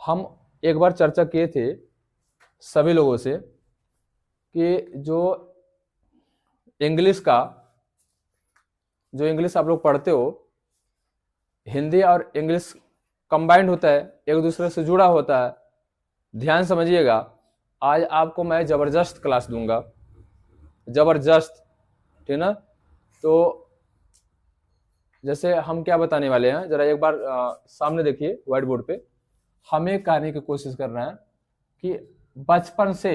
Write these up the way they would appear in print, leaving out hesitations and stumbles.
हम एक बार चर्चा किए थे सभी लोगों से कि जो इंग्लिश आप लोग पढ़ते हो, हिंदी और इंग्लिश कंबाइंड होता है, एक दूसरे से जुड़ा होता है। ध्यान समझिएगा, आज आपको मैं जबरदस्त क्लास दूंगा, जबरदस्त, ठीक ना। तो जैसे हम क्या बताने वाले हैं, जरा एक बार सामने देखिए व्हाइट बोर्ड पे। हमें कहने की कोशिश कर रहे हैं कि बचपन से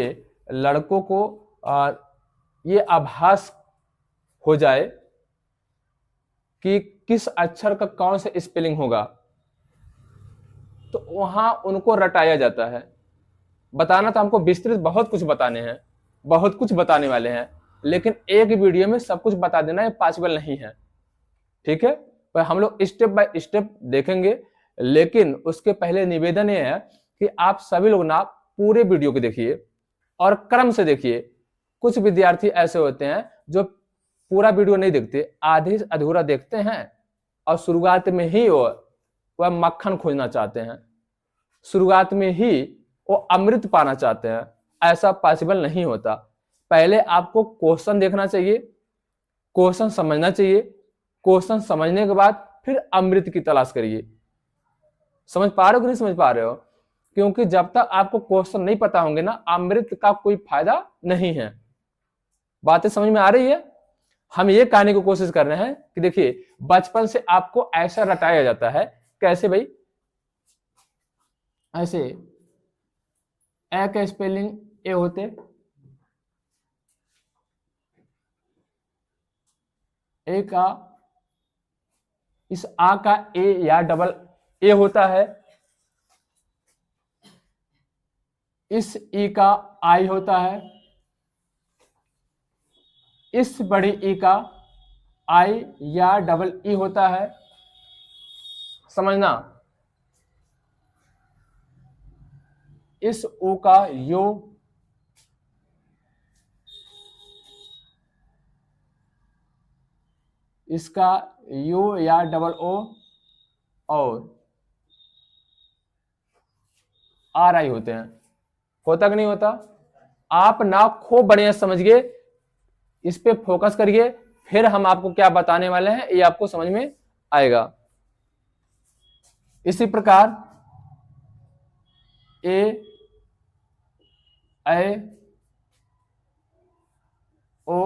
लड़कों को ये आभास हो जाए कि किस अक्षर का कौन सा स्पेलिंग होगा, तो वहां उनको रटाया जाता है। बताना तो हमको विस्तृत बहुत कुछ बताने हैं, बहुत कुछ बताने वाले हैं, लेकिन एक वीडियो में सब कुछ बता देना ये पॉसिबल नहीं है, ठीक है। पर हम लोग स्टेप बाय स्टेप देखेंगे, लेकिन उसके पहले निवेदन ये है कि आप सभी लोग ना पूरे वीडियो को देखिए और क्रम से देखिए। कुछ विद्यार्थी ऐसे होते हैं जो पूरा वीडियो नहीं देखते, आधे से अधूरा देखते हैं और शुरुआत में ही वह मक्खन खोजना चाहते हैं, शुरुआत में ही वो अमृत पाना चाहते हैं। ऐसा पॉसिबल नहीं होता। पहले आपको क्वेश्चन देखना चाहिए, क्वेश्चन समझना चाहिए, क्वेश्चन समझने के बाद फिर अमृत की तलाश करिए। समझ पा रहे हो कि नहीं समझ पा रहे हो? क्योंकि जब तक आपको क्वेश्चन नहीं पता होंगे ना, अमृत का कोई फायदा नहीं है। बातें समझ में आ रही है? हम ये कहने की कोशिश कर रहे हैं कि देखिए, बचपन से आपको ऐसा रटाया जाता है। कैसे भाई? ऐसे ए का स्पेलिंग ए होते, ए का, इस आ का ए या डबल ए होता है, इस ई का आई होता है, इस बड़ी ई का आई या डबल ई होता है। समझना, इस ओ का यो, इसका यू या डबल ओ और आर आई होते हैं। होता कि नहीं होता? आप ना खूब बढ़िया समझिए, इस पे फोकस करिए, फिर हम आपको क्या बताने वाले हैं ये आपको समझ में आएगा। इसी प्रकार ए, ओ,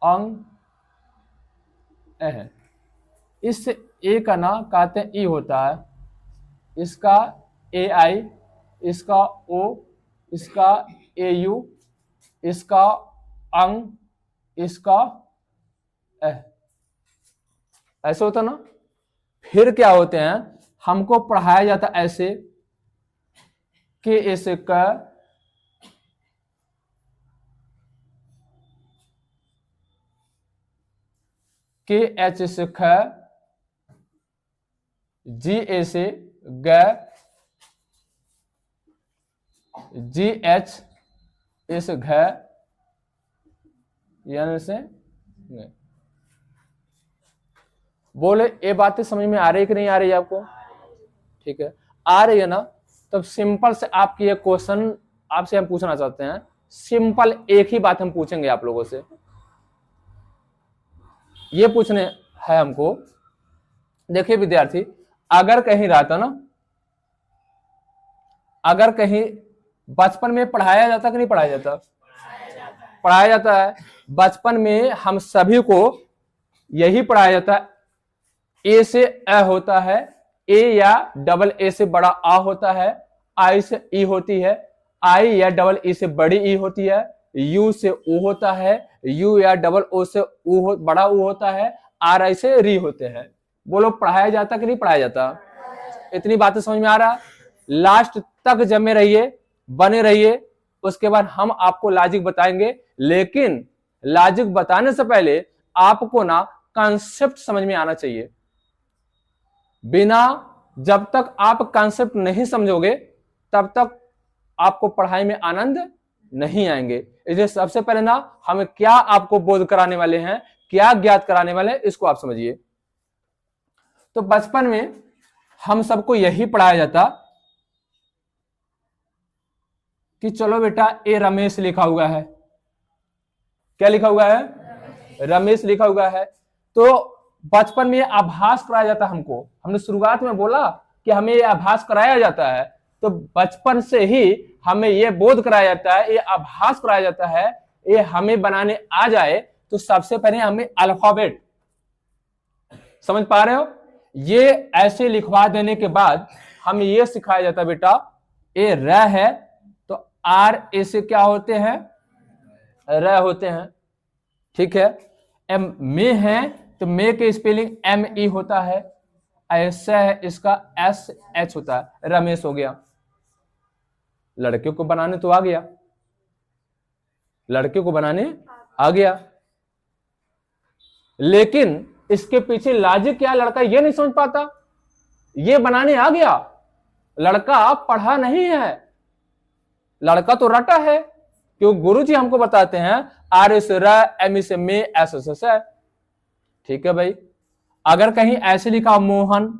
अंग, है। इस ए का ना कहते हैं ई होता है, इसका ए आई, इसका ओ, इसका ए यू, इसका अंग, इसका ऐसे होता ना। फिर क्या होते हैं, हमको पढ़ाया जाता ऐसे के ऐसे क, के एच से ख, जी ए से ग, जी एच इस घ, यानी से ग। बोले ये बातें समझ में आ रही कि नहीं आ रही है आपको? ठीक है, आ रही है ना। तब सिंपल से आपकी ये क्वेश्चन आपसे हम पूछना चाहते हैं। सिंपल एक ही बात हम पूछेंगे आप लोगों से, ये पूछने है हमको। देखिए विद्यार्थी, अगर कहीं रहता ना, अगर कहीं बचपन में पढ़ाया जाता कि नहीं पढ़ाया जाता? पढ़ाया जाता है। बचपन में हम सभी को यही पढ़ाया जाता है। ए से अ होता है, ए या डबल ए से बड़ा आ होता है, आई से ई होती है, आई या डबल ई से बड़ी ई होती है, यू से ऊ होता है, यू या डबल ओ से बड़ा ऊ होता है, आर आई से री होते हैं। बोलो पढ़ाया जाता कि नहीं पढ़ाया जाता? इतनी बातें समझ में आ रहा? लास्ट तक जमे रहिए, बने रहिए, उसके बाद हम आपको लॉजिक बताएंगे। लेकिन लॉजिक बताने से पहले आपको ना कॉन्सेप्ट समझ में आना चाहिए। बिना, जब तक आप कॉन्सेप्ट नहीं समझोगे तब तक आपको पढ़ाई में आनंद नहीं आएंगे। इसलिए सबसे पहले ना हम क्या आपको बोध कराने वाले हैं, क्या ज्ञात कराने वाले हैं, इसको आप समझिए। तो बचपन में हम सबको यही पढ़ाया जाता कि चलो बेटा ए रमेश लिखा हुआ है, क्या लिखा हुआ है, रमेश लिखा हुआ है। तो बचपन में आभास कराया जाता हमको, हमने शुरुआत में बोला कि हमें ये आभास कराया जाता है, तो बचपन से ही हमें ये बोध कराया जाता है, ये आभास कराया जाता है, ये हमें बनाने आ जाए तो सबसे पहले हमें अल्फाबेट, समझ पा रहे हो, ये ऐसे लिखवा देने के बाद हमें ये सिखाया जाता है बेटा ए र है तो आर ए से क्या होते हैं, र होते हैं, ठीक है। एम मे है तो मे के स्पेलिंग एम ई होता है, ऐसा है इसका एस एच होता है, रमेश हो गया। लड़कियों को बनाने तो आ गया, लड़कियों को बनाने आ गया, लेकिन इसके पीछे लॉजिक क्या, लड़का ये नहीं समझ पाता, ये बनाने आ गया, लड़का पढ़ा नहीं है, लड़का तो रटा है, क्यों गुरुजी हमको बताते हैं आर से र, एम से मे, एस से है, ठीक है भाई। अगर कहीं ऐसे लिखा मोहन,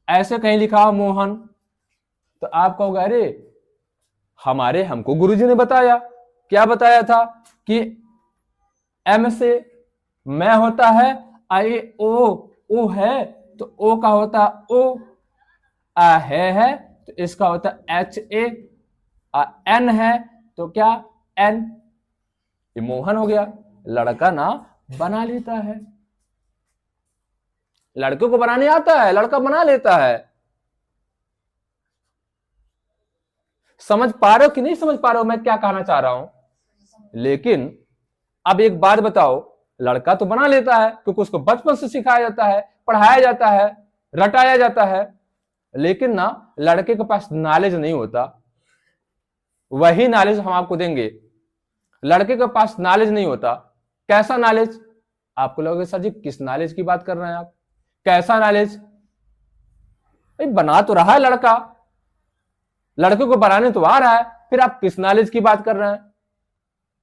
ऐसे कहीं लिखा मोहन, तो आप कहोगे अरे हमको गुरुजी ने बताया, क्या बताया था कि एम से मैं होता है, आई ओ है तो ओ का होता ओ, आ है तो इसका होता एच ए, एन है तो क्या एन, ये मोहन हो गया। लड़का ना बना लेता है, लड़के को बनाने आता है, लड़का बना लेता है। समझ पा रहे हो कि नहीं समझ पा रहे हो मैं क्या कहना चाह रहा हूं। लेकिन अब एक बात बताओ, लड़का तो बना लेता है क्योंकि उसको बचपन से सिखाया जाता है, पढ़ाया जाता है, रटाया जाता है, लेकिन ना लड़के के पास नॉलेज नहीं होता। वही नॉलेज हम आपको देंगे, लड़के के पास नॉलेज नहीं होता। कैसा नॉलेज, आपको लगेगा सर जी किस नॉलेज की बात कर रहे हैं आप, कैसा नॉलेज, बना तो रहा है लड़का, लड़के को बनाने तो आ रहा है, फिर आप किस नॉलेज की बात कर रहे हैं।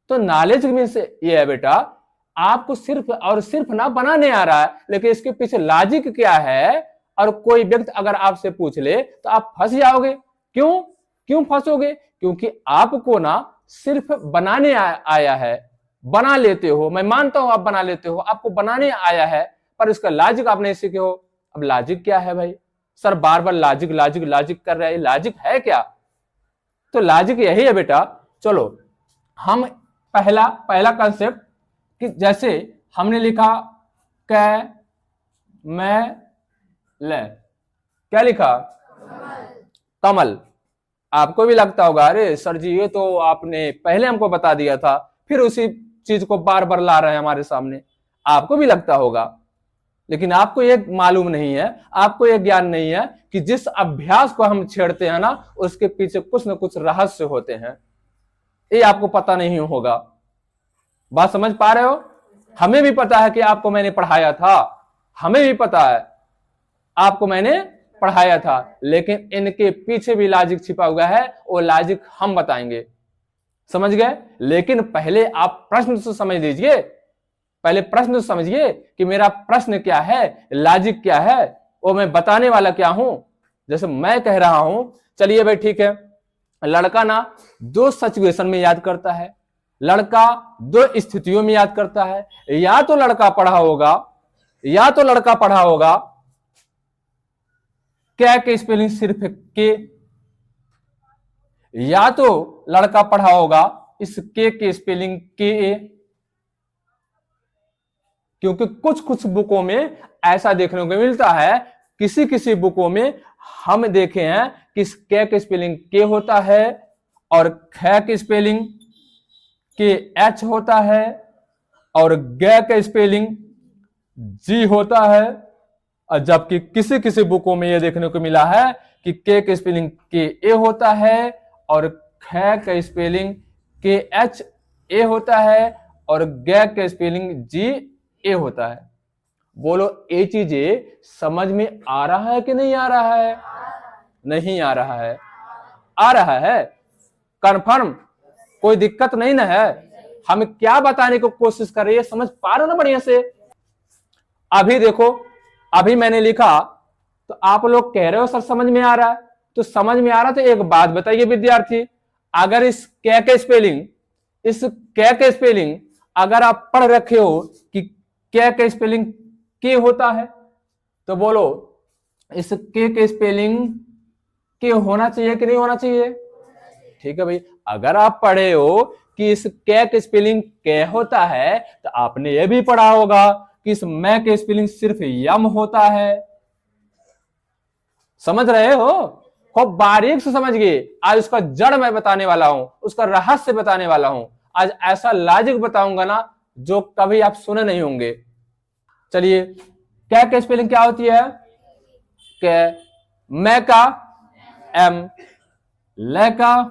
तो नॉलेज में से ये है बेटा, आपको सिर्फ और सिर्फ ना बनाने आ रहा है, लेकिन इसके पीछे लॉजिक क्या है, और कोई व्यक्ति अगर आपसे पूछ ले तो आप फंस जाओगे। क्यों फंसोगे, क्योंकि आपको ना सिर्फ बनाने आया है, बना लेते हो, मैं मानता हूं आप बना लेते हो, आपको बनाने आया है, पर इसका लॉजिक आप नहीं सीखे हो। अब लॉजिक क्या है भाई, सर बार बार लॉजिक लॉजिक लॉजिक कर रहे हैं, लॉजिक है क्या, तो लॉजिक यही है बेटा। चलो हम पहला कंसेप्ट कि जैसे हमने लिखा कै मैं ले, क्या लिखा, कमल। आपको भी लगता होगा अरे सर जी ये तो आपने पहले हमको बता दिया था, फिर उसी चीज को बार बार ला रहे हैं हमारे सामने, आपको भी लगता होगा। लेकिन आपको ये मालूम नहीं है, आपको ये ज्ञान नहीं है कि जिस अभ्यास को हम छेड़ते हैं ना, उसके पीछे कुछ न कुछ रहस्य होते हैं, ये आपको पता नहीं होगा। बात समझ पा रहे हो, हमें भी पता है कि आपको मैंने पढ़ाया था, हमें भी पता है आपको मैंने पढ़ाया था, लेकिन इनके पीछे भी लॉजिक छिपा हुआ है, वो लॉजिक हम बताएंगे, समझ गए। लेकिन पहले आप प्रश्न से समझ लीजिए, पहले प्रश्न से समझिए कि मेरा प्रश्न क्या है, लॉजिक क्या है, वो मैं बताने वाला क्या हूं। जैसे मैं कह रहा हूं, चलिए भाई ठीक है, लड़का ना 2 सिचुएशन में याद करता है, लड़का 2 स्थितियों में याद करता है, या तो लड़का पढ़ा होगा क्या के स्पेलिंग सिर्फ के, या तो लड़का पढ़ा होगा इस के स्पेलिंग के ए, क्योंकि कुछ बुकों में ऐसा देखने को मिलता है, किसी बुकों में हम देखे हैं कि इस के स्पेलिंग के होता है और ख के स्पेलिंग के एच होता है और ग का स्पेलिंग जी होता है, और जबकि किसी बुकों में यह देखने को मिला है कि के स्पेलिंग के ए होता है और ख का स्पेलिंग के एच ए होता है और ग का स्पेलिंग जी ए होता है। बोलो ये चीजें समझ में आ रहा है कि नहीं आ रहा है, नहीं आ रहा है, आ रहा है कंफर्म, कोई दिक्कत नहीं ना है। हम क्या बताने को कोशिश कर रहे हैं, समझ पा रहे हो ना बढ़िया से। अभी देखो, अभी मैंने लिखा तो आप लोग कह रहे हो सर समझ में आ रहा है, तो समझ में आ रहा तो एक बात बताइए विद्यार्थी, अगर इस कै के स्पेलिंग, इस कै के स्पेलिंग अगर आप पढ़ रखे हो कि कै के स्पेलिंग के होता है, तो बोलो इस के स्पेलिंग के होना चाहिए कि नहीं होना चाहिए? ठीक है भाई, अगर आप पढ़े हो कि इस कै के स्पेलिंग कै होता है, तो आपने यह भी पढ़ा होगा कि इस मैं के स्पेलिंग सिर्फ यम होता है। समझ रहे हो? खूब बारीक से समझ गए। आज उसका जड़ मैं बताने वाला हूं, उसका रहस्य बताने वाला हूं। आज ऐसा लॉजिक बताऊंगा ना जो कभी आप सुने नहीं होंगे। चलिए, क्या के स्पेलिंग क्या होती है? कै, मैं का एम, ले का,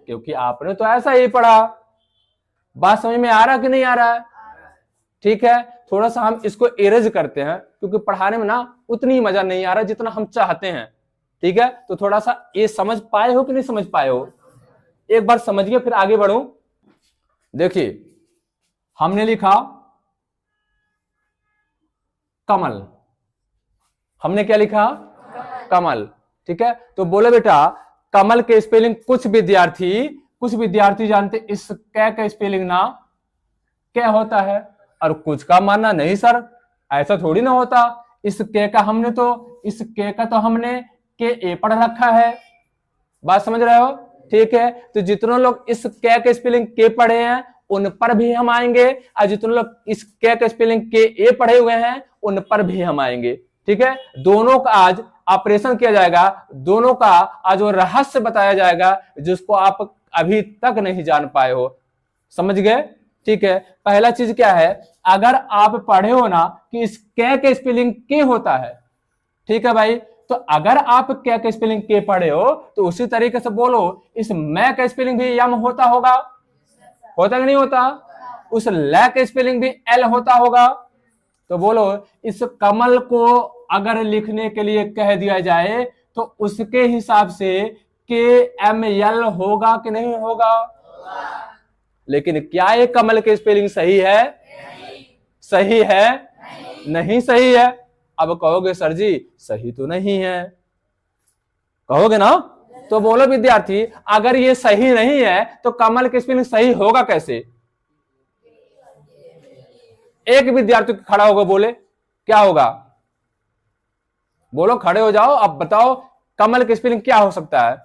क्योंकि आपने तो ऐसा ही पढ़ा। बात समझ में आ रहा कि नहीं आ रहा है? ठीक है, थोड़ा सा हम इसको इरेज करते हैं क्योंकि पढ़ाने में ना उतनी मजा नहीं आ रहा जितना हम चाहते हैं। ठीक है, तो थोड़ा सा ये समझ पाए हो कि नहीं समझ पाए हो? एक बार समझिए फिर आगे बढ़ो। देखिए, हमने लिखा कमल, हमने क्या लिखा? कमल। ठीक है, तो बोले बेटा कमल के स्पेलिंग कुछ विद्यार्थी जानते इस कै का स्पेलिंग ना क्या होता है, और कुछ का मानना नहीं सर ऐसा थोड़ी ना होता। इस के का हमने के ए पढ़ रखा है। बात समझ रहे हो? ठीक है, तो जितने लोग इस कै के स्पेलिंग के पढ़े हैं उन पर भी हम आएंगे, और जितने लोग इस कै के स्पेलिंग के ए पढ़े हुए हैं उन पर भी हम आएंगे। ठीक है, दोनों का आज ऑपरेशन किया जाएगा, दोनों का आज वो रहस्य बताया जाएगा जिसको आप अभी तक नहीं जान पाए हो। समझ गए? ठीक है, पहला चीज क्या है, अगर आप पढ़े हो ना कि इस कै के स्पेलिंग के होता है, ठीक है भाई, तो अगर आप कै के स्पेलिंग के पढ़े हो तो उसी तरीके से बोलो इस मैं का स्पेलिंग भी यम होता होगा, होता कि नहीं होता? उस लै का स्पेलिंग भी एल होता होगा। तो बोलो इस कमल को अगर लिखने के लिए कह दिया जाए तो उसके हिसाब से के एम एल होगा कि नहीं होगा? लेकिन क्या ये कमल के स्पेलिंग सही है? सही है? नहीं सही है। अब कहोगे सर जी सही तो नहीं है, कहोगे ना? तो बोलो विद्यार्थी अगर ये सही नहीं है तो कमल के स्पेलिंग सही होगा कैसे? एक विद्यार्थी खड़ा होगा, बोले क्या होगा? बोलो, खड़े हो जाओ, अब बताओ कमल के स्पेलिंग क्या हो सकता है?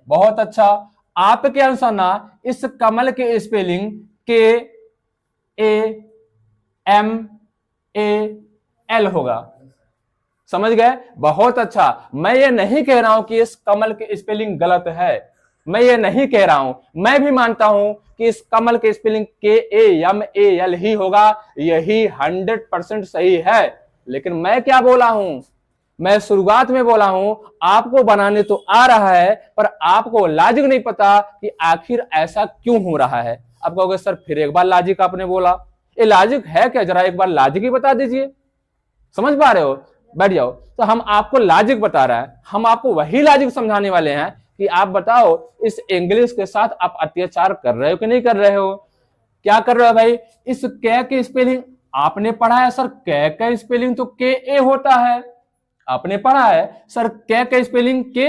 बहुत अच्छा, आपके अनुसार ना इस कमल के स्पेलिंग के ए एम ए एल होगा। समझ गए? बहुत अच्छा। मैं ये नहीं कह रहा हूं कि इस कमल के स्पेलिंग गलत है, मैं ये नहीं कह रहा हूं, मैं भी मानता हूं कि इस कमल के स्पेलिंग के ए एम ए एल ही होगा, यही 100% सही है। लेकिन मैं क्या बोला हूं? मैं शुरुआत में बोला हूं आपको बनाने तो आ रहा है पर आपको लॉजिक नहीं पता कि आखिर ऐसा क्यों हो रहा है। आप कहोगे सर फिर एक बार लॉजिक आपने बोला, ये लॉजिक है क्या? जरा एक बार लॉजिक ही बता दीजिए। समझ पा रहे हो? बैठ जाओ। तो हम आपको लॉजिक बता रहे हैं, हम आपको वही लॉजिक समझाने वाले हैं कि आप बताओ इस इंग्लिश के साथ आप अत्याचार कर रहे हो कि नहीं कर रहे हो? क्या कर रहे हो भाई? इस कै की स्पेलिंग आपने पढ़ा है सर, कै का स्पेलिंग तो के ए होता है, आपने पढ़ा है सर कै का स्पेलिंग के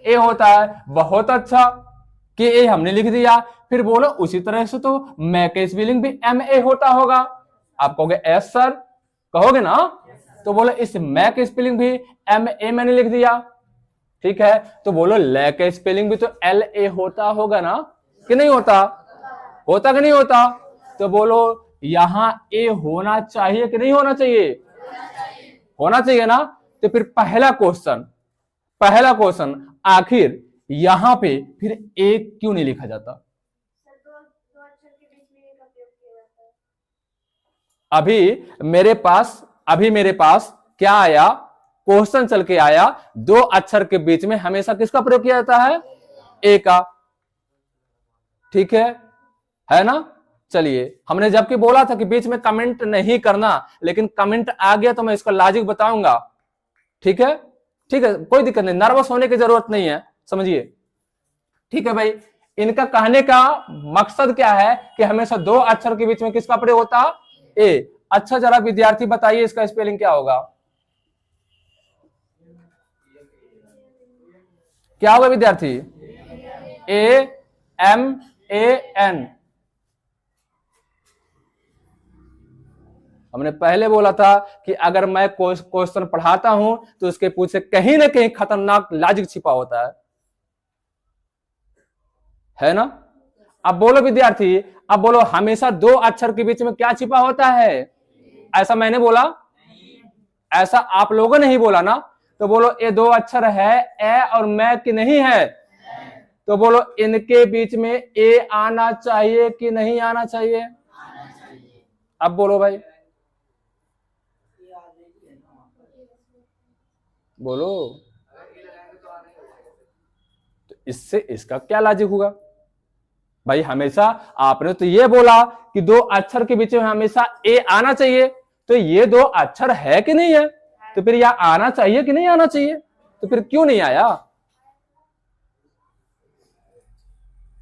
ए होता है। बहुत अच्छा, के ए हमने लिख दिया। फिर बोलो उसी तरह से तो मैं का स्पेलिंग भी एम ए होता होगा। आप कहोगे एस सर, कहोगे ना? तो बोलो इस मैं का स्पेलिंग भी एम ए मैंने लिख दिया। ठीक है, तो बोलो ले का स्पेलिंग भी तो एल ए होता होगा ना, कि नहीं होता? होता कि नहीं होता? तो बोलो यहां ए होना चाहिए कि नहीं होना चाहिए? होना चाहिए ना। तो फिर पहला क्वेश्चन आखिर यहां पे फिर ए क्यों नहीं लिखा जाता? अभी मेरे पास क्या आया? क्वेश्चन चल के आया, दो अक्षर के बीच में हमेशा किसका प्रयोग किया जाता है? ए का। ठीक है ना? चलिए, हमने जबकि बोला था कि बीच में कमेंट नहीं करना, लेकिन कमेंट आ गया तो मैं इसका लॉजिक बताऊंगा। ठीक है, कोई दिक्कत नहीं, नर्वस होने की जरूरत नहीं है, समझिए। ठीक है भाई, इनका कहने का मकसद क्या है कि हमेशा दो अक्षर के बीच में किसका प्रयोग होता? ए। अच्छा जरा विद्यार्थी बताइए इसका स्पेलिंग क्या होगा? क्या होगा विद्यार्थी? AMAN। हमने पहले बोला था कि अगर मैं क्वेश्चन पढ़ाता हूं तो उसके पीछे कहीं ना कहीं खतरनाक लॉजिक छिपा होता है ना? अब बोलो विद्यार्थी, अब बोलो हमेशा दो अक्षर के बीच में क्या छिपा होता है? ऐसा मैंने बोला? ऐसा आप लोगों ने ही बोला ना? तो बोलो ये दो अक्षर है ए और मैं कि नहीं है? तो बोलो इनके बीच में ए आना चाहिए कि नहीं आना चाहिए? अब बोलो भाई, बोलो। तो इससे इसका क्या लॉजिक होगा भाई? हमेशा आपने तो ये बोला कि दो अक्षर के बीच में हमेशा ए आना चाहिए, तो ये दो अक्षर है कि नहीं है? तो फिर यह आना चाहिए कि नहीं आना चाहिए? तो फिर क्यों नहीं आया?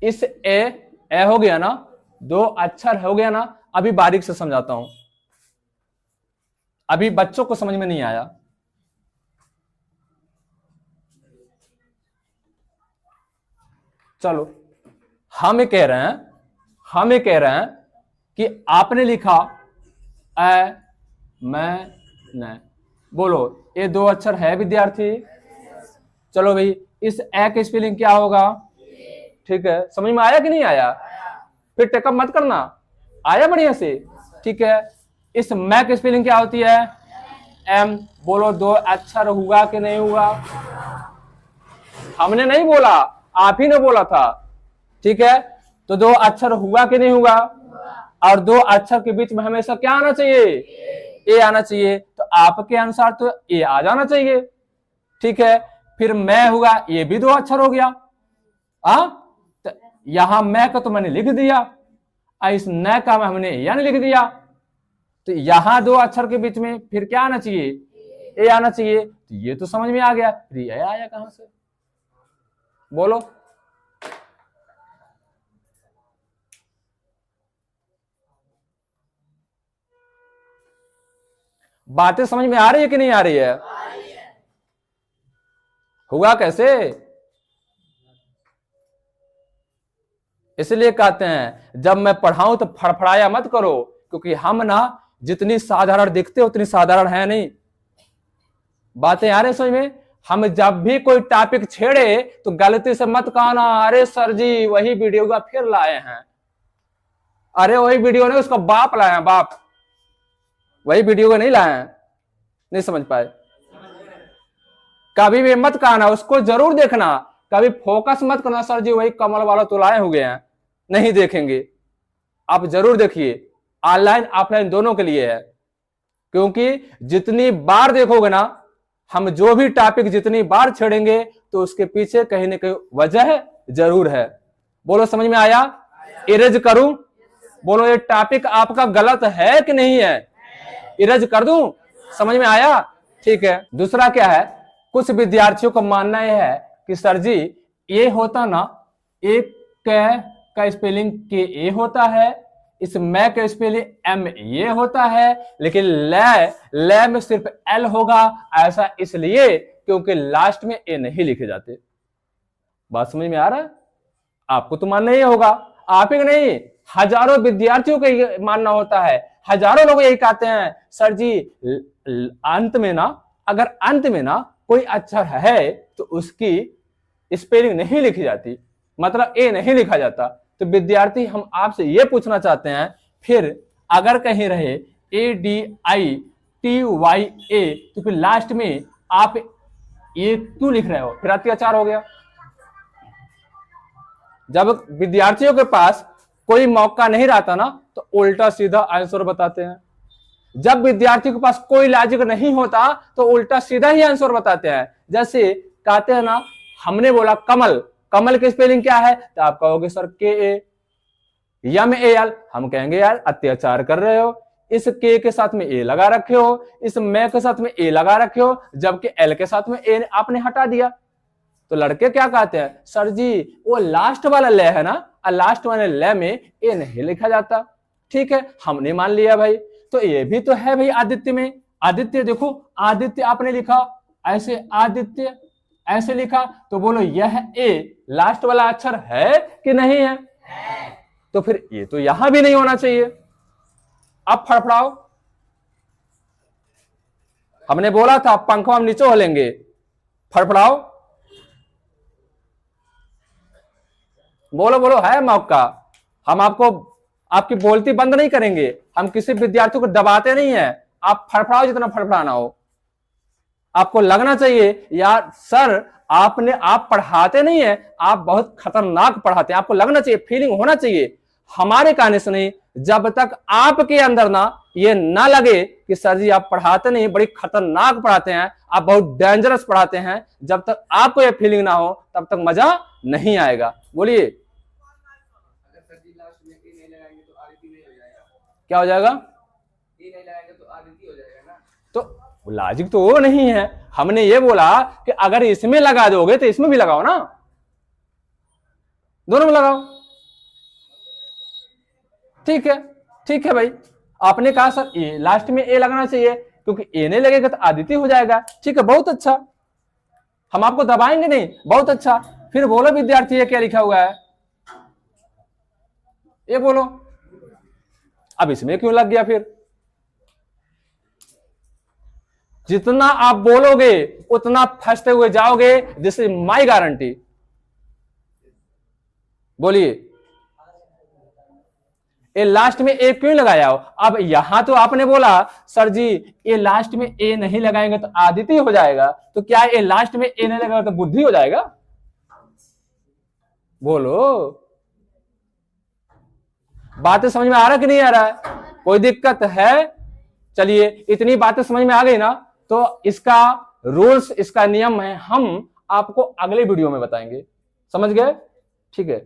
इस ए हो गया ना, दो अक्षर हो गया ना। अभी बारीक से समझाता हूं, अभी बच्चों को समझ में नहीं आया। चलो हम ये कह रहे हैं कि आपने लिखा ए मैं न, बोलो ये दो अक्षर है विद्यार्थी? चलो भाई, इस ए का स्पेलिंग क्या होगा? ठीक है, समझ में आया कि नहीं आया? फिर टेकअप मत करना, आया बढ़िया से? ठीक है, इस मैं की स्पेलिंग क्या होती है? एम। बोलो दो अक्षर हुआ कि नहीं हुआ? हमने नहीं बोला, आप ही ने बोला था। ठीक है, तो दो अक्षर हुआ कि नहीं हुआ? और दो अक्षर के बीच में हमेशा क्या आना चाहिए? ए आना चाहिए। तो आपके अनुसार तो ए आ जाना चाहिए। ठीक है, फिर मैं हुआ, ये भी दो अक्षर हो गया। तो यहां मैं का तो मैंने लिख दिया, इस न का हमने यानी लिख दिया। तो यहां दो अक्षर के बीच में फिर क्या आना चाहिए? ए आना चाहिए। तो ये तो समझ में आ गया, फिर ये आया कहां से? बोलो। बातें समझ में आ रही है कि नहीं आ रही है? हुआ कैसे? इसलिए कहते हैं जब मैं पढ़ाऊं तो फड़फड़ाया मत करो, क्योंकि हम ना जितनी साधारण दिखते उतनी साधारण है नहीं। बातें आ रही समझ में? हम जब भी कोई टॉपिक छेड़े तो गलती से मत कहना अरे सर जी वही वीडियो का फिर लाए हैं। अरे वही वीडियो नहीं, उसका बाप लाए हैं, बाप। वही वीडियो को नहीं लाए हैं। नहीं समझ पाए? कभी भी मत कहना, उसको जरूर देखना। कभी फोकस मत करना सर जी वही कमल वाला तो लाए हो गए हैं, नहीं देखेंगे। आप जरूर देखिए, ऑनलाइन ऑफलाइन दोनों के लिए है। क्योंकि जितनी बार देखोगे ना, हम जो भी टॉपिक जितनी बार छेड़ेंगे तो उसके पीछे कहीं ना कहीं वजह जरूर है। बोलो समझ में आया? इरेज करूं? बोलो ये टॉपिक आपका गलत है कि नहीं है? इरेज कर दूं? समझ में आया? ठीक है। दूसरा क्या है, कुछ विद्यार्थियों का मानना यह है कि सर जी ये होता ना, एक का स्पेलिंग के ए होता है, इस मैं का स्पेलिंग एम ये होता है, लेकिन ले में सिर्फ एल होगा। ऐसा इसलिए क्योंकि लास्ट में ए नहीं लिखे जाते। बात समझ में आ रहा है? आपको तो मानना ही होगा, आप ही नहीं हजारों विद्यार्थियों का मानना होता है। हजारों लोग यही कहते हैं सर जी अंत में ना, अगर अंत में ना कोई अक्षर है तो उसकी स्पेलिंग नहीं लिखी जाती, मतलब ए नहीं लिखा जाता। तो विद्यार्थी हम आपसे यह पूछना चाहते हैं, फिर अगर कहीं रहे ADITYA तो फिर लास्ट में आप ये क्यों लिख रहे हो? फिर अत्याचार हो गया। जब विद्यार्थियों के पास कोई मौका नहीं रहता ना तो उल्टा सीधा आंसर बताते हैं। जब विद्यार्थियों के पास कोई लॉजिक नहीं होता तो उल्टा सीधा ही आंसर बताते हैं। जैसे कहते हैं ना, हमने बोला कमल, कमल की स्पेलिंग क्या है? तो आप कहोगे सर KA MAL। हम कहेंगे यार अत्याचार कर रहे हो, इस के साथ में ए लगा रखे हो, इस मैं के साथ में ए लगा रखे हो, जबकि एल के साथ में ए आपने हटा दिया। तो लड़के क्या कहते हैं सर जी वो लास्ट वाला ले है ना, लास्ट वाले ले में ए नहीं लिखा जाता। ठीक है, हमने मान लिया भाई। तो ये भी तो है भाई आदित्य में। आदित्य देखो, आदित्य आपने लिखा ऐसे, आदित्य ऐसे लिखा, तो बोलो यह ए लास्ट वाला अक्षर है कि नहीं है? तो फिर ये तो यहां भी नहीं होना चाहिए। अब फड़फड़ाओ, हमने बोला था पंखों हम नीचे लेंगे, फड़फड़ाओ, बोलो बोलो, है मौका। हम आपको आपकी बोलती बंद नहीं करेंगे, हम किसी विद्यार्थी को दबाते नहीं है। आप फड़फड़ाओ जितना फड़फड़ाना हो। आपको लगना चाहिए यार सर आप पढ़ाते नहीं है, आप बहुत खतरनाक पढ़ाते हैं। आपको लगना चाहिए, फीलिंग होना चाहिए, हमारे कहने से नहीं। जब तक आपके अंदर ना ये ना लगे कि सर जी आप पढ़ाते नहीं, बड़ी खतरनाक पढ़ाते हैं, आप बहुत डेंजरस पढ़ाते हैं, जब तक आपको ये फीलिंग ना हो तब तक मजा नहीं आएगा। बोलिए क्या हो जाएगा? तो लॉजिक तो वो नहीं है। हमने ये बोला कि अगर इसमें लगा दोगे तो इसमें भी लगाओ ना, दोनों में लगाओ। ठीक है भाई, आपने कहा सर ए लास्ट में ए लगना चाहिए, क्योंकि ए नहीं लगेगा तो आदित्य हो जाएगा। ठीक है, बहुत अच्छा, हम आपको दबाएंगे नहीं, बहुत अच्छा। फिर बोलो विद्यार्थी ये क्या लिखा हुआ है, ये बोलो। अब इसमें क्यों लग गया? फिर जितना आप बोलोगे उतना फंसते हुए जाओगे, दिस इज माई गारंटी। बोलिए ए लास्ट में ए क्यों लगाया हो? अब यहां तो आपने बोला सर जी ए लास्ट में ए नहीं लगाएंगे तो आदित्य हो जाएगा, तो क्या ए लास्ट में ए नहीं लगाएगा तो बुद्धि हो जाएगा? बोलो, बातें समझ में आ रहा कि नहीं आ रहा है? कोई दिक्कत है? चलिए, इतनी बातें समझ में आ गई ना, तो इसका रूल्स, इसका नियम है, हम आपको अगले वीडियो में बताएंगे। समझ गए? ठीक है।